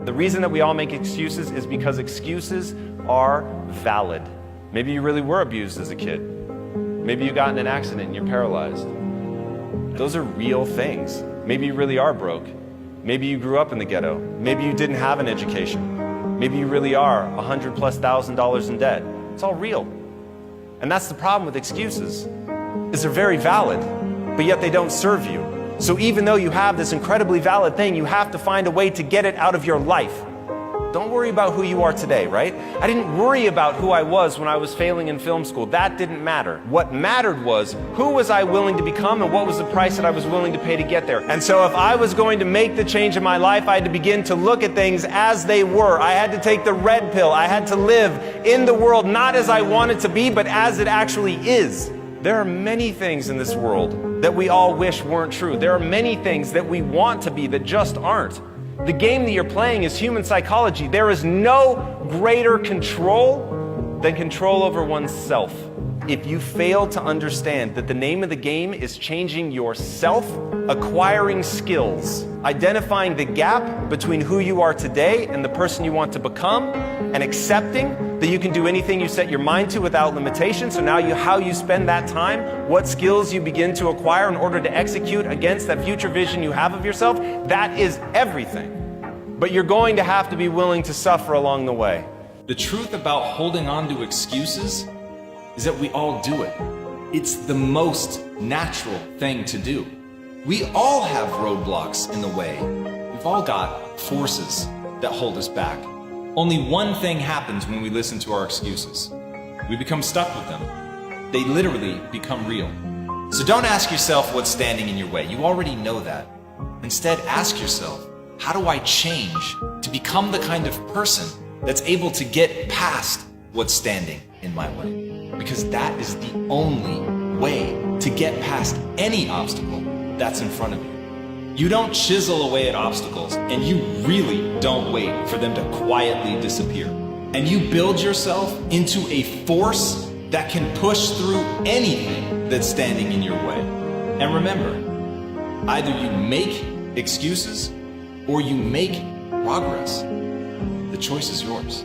The reason that we all make excuses is because excuses are valid. Maybe you really were abused as a kid. Maybe you got in an accident and you're paralyzed. Those are real things. Maybe you really are broke. Maybe you grew up in the ghetto. Maybe you didn't have an education. Maybe you really are $100,000+ in debt. It's all real. And that's the problem with excuses, is they're very valid, but yet they don't serve you. So even though you have this incredibly valid thing, you have to find a way to get it out of your life. Don't worry about who you are today, right? I didn't worry about who I was when I was failing in film school. That didn't matter. What mattered was, who was I willing to become and what was the price that I was willing to pay to get there? And so if I was going to make the change in my life, I had to begin to look at things as they were. I had to take the red pill. I had to live in the world not as I want it to be, but as it actually is. There are many things in this world that we all wish weren't true. There are many things that we want to be that just aren't. The game that you're playing is human psychology. There is no greater control than control over oneself. If you fail to understand that the name of the game is changing yourself, acquiring skills, identifying the gap between who you are today and the person you want to become, and accepting that you can do anything you set your mind to without limitation. So now how you spend that time, what skills you begin to acquire in order to execute against that future vision you have of yourself, that is everything. But you're going to have to be willing to suffer along the way. The truth about holding on to excuses is that we all do it. It's the most natural thing to do. We all have roadblocks in the way. We've all got forces that hold us back. Only one thing happens when we listen to our excuses. We become stuck with them. They literally become real. So don't ask yourself what's standing in your way. You already know that. Instead, ask yourself, how do I change to become the kind of person that's able to get past what's standing in my way? Because that is the only way to get past any obstacle that's in front of you. You don't chisel away at obstacles, and you really don't wait for them to quietly disappear. And you build yourself into a force that can push through anything that's standing in your way. And remember, either you make excuses or you make progress. The choice is yours.